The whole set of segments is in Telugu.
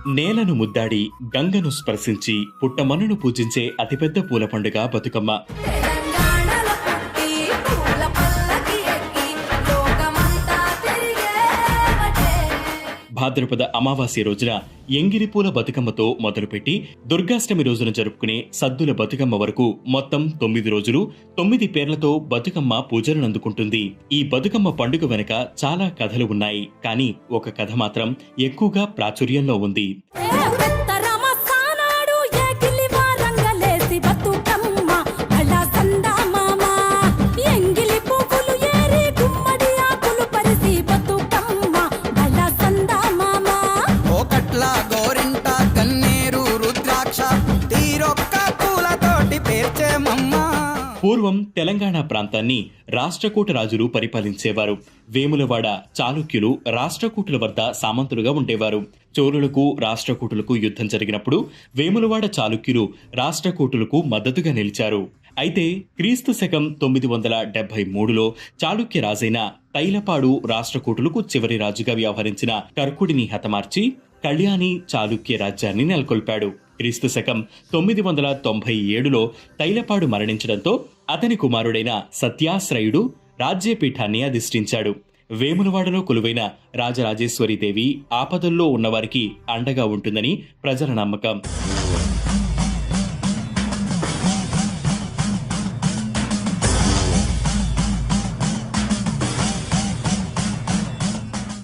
నేలను ముద్దాడి గంగను స్పర్శించి పుట్టమన్నును పూజించే అతిపెద్ద పూల పండుగ బతుకమ్మ. తెలంగాణలో పుట్టి పూల పల్లకి ఎక్కి లోకమంతా తిరిగేవటే. భాద్రపద అమావాస్య రోజున ఎంగిలి పూల బతుకమ్మతో మొదలుపెట్టి దుర్గాష్టమి రోజున జరుపుకునే సద్దుల బతుకమ్మ వరకు మొత్తం 9 రోజులు 9 పేర్లతో బతుకమ్మ పూజలను అందుకుంటుంది. ఈ బతుకమ్మ పండుగ వెనుక చాలా కథలు ఉన్నాయి, కానీ ఒక కథ మాత్రం ఎక్కువగా ప్రాచుర్యంలో ఉంది. ఏ పెత్తరమ సానాడు ఏకిలి వారంగలేసి బతుకమ్మ అలా సందమామ. ఎంగిలి పువ్వులు ఏరి గుమ్మడి ఆకులు పరిసి బతుకమ్మ అలా సందమామ. ఒకట్ల గోరింట కన్నేరు రుద్రాక్ష తీరొక్క పూలతోటి పేర్చేమమ్మ. పూర్వం తెలంగాణ ప్రాంతాన్ని రాష్ట్రకూట రాజులు పరిపాలించేవారు. వేములవాడ చాళుక్యులు రాష్ట్రకూటుల వద్ద సామంతులుగా ఉండేవారు. చోళులకు రాష్ట్రకూటులకు యుద్ధం జరిగినప్పుడు వేములవాడ చాళుక్యులు రాష్ట్రకూటులకు మద్దతుగా నిలిచారు. అయితే క్రీస్తు శకం 973లో చాళుక్య రాజైన తైలపాడు రాష్ట్రకూటులకు చివరి రాజుగా వ్యవహరించిన కర్కుడిని హతమార్చి కళ్యాణి చాళుక్య రాజ్యాన్ని నెలకొల్పాడు. క్రీస్తు శకం 997లో తైలపాడు మరణించడంతో అతని కుమారుడైన సత్యాశ్రయుడు రాజ్యపీఠాన్ని అధిష్ఠించాడు. వేములవాడలో కొలువైన రాజరాజేశ్వరీదేవి ఆపదల్లో ఉన్నవారికి అండగా ఉంటుందని ప్రజల నమ్మకం.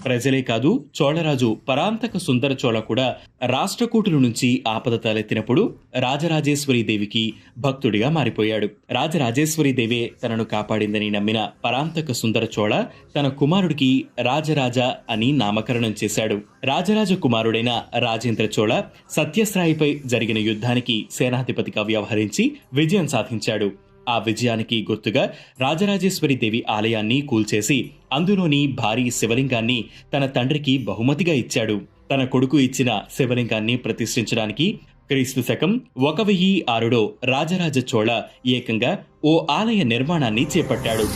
ప్రజలే కాదు, చోళరాజు పరాంతక సుందర చోళ కూడా రాష్ట్రకూటుల నుంచి ఆపద తలెత్తినప్పుడు రాజరాజేశ్వరీదేవికి భక్తుడిగా మారిపోయాడు. రాజరాజేశ్వరీదేవే తనను కాపాడిందని నమ్మిన పరాంతక సుందర చోళ తన కుమారుడికి రాజరాజ అని నామకరణం చేశాడు. రాజరాజ కుమారుడైన రాజేంద్ర చోళ సత్యశ్రాయిపై జరిగిన యుద్ధానికి సేనాధిపతిగా వ్యవహరించి విజయం సాధించాడు. ఆ విజయానికి గుర్తుగా రాజరాజేశ్వరి దేవి ఆలయాన్ని కూల్చేసి అందులోని భారీ శివలింగాన్ని తన తండ్రికి బహుమతిగా ఇచ్చాడు. తన కొడుకు ఇచ్చిన శివలింగాన్ని ప్రతిష్ఠించడానికి క్రీస్తు శకం 1006లో రాజరాజ చోళ ఏకంగా ఓ ఆలయ నిర్మాణాన్ని చేపట్టాడు.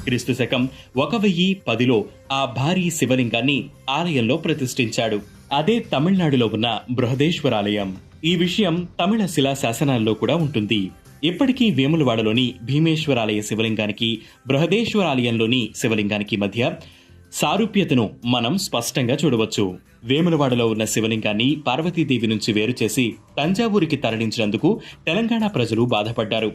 క్రీస్తు శకం 1010లో ఆ భారీ శివలింగాన్ని ఆలయంలో ప్రతిష్ఠించాడు. అదే తమిళనాడులో ఉన్న బృహదేశ్వరాలయం. ఈ విషయం తమిళ శిలా శాసనాల్లో కూడా ఉంటుంది. ఇప్పటికీ వేములవాడలోని భీమేశ్వరాలయ శివలింగానికి బృహదేశ్వరాలయంలోని శివలింగానికి మధ్య సారూప్యతను మనం స్పష్టంగా చూడవచ్చు. వేములవాడలో ఉన్న శివలింగాన్ని పార్వతీదేవి నుంచి వేరు చేసి తంజావూరికి తరలించినందుకు తెలంగాణ ప్రజలు బాధపడ్డారు.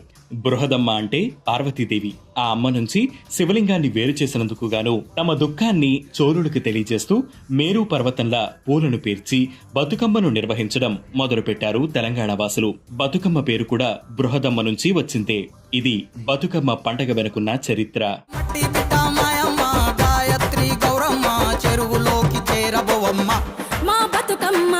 బృహదమ్మ అంటే పార్వతీదేవి. ఆ అమ్మ నుంచి శివలింగాన్ని వేరు చేసినందుకు గాను తమ దుఃఖాన్ని చోళులకు తెలియజేస్తూ మేరు పర్వతంలా పూలను పేర్చి బతుకమ్మను నిర్వహించడం మొదలుపెట్టారు తెలంగాణ వాసులు. బతుకమ్మ పేరు కూడా బృహదమ్మ నుంచి వచ్చిందే. ఇది బతుకమ్మ పండగ వెనుకున్న చరిత్ర. మట్టి పిట్ట మాయమ్మ గాయత్రి గౌరమ్మ చెరువులోకి చేరబోవమ్మ. మా బతుకమ్మ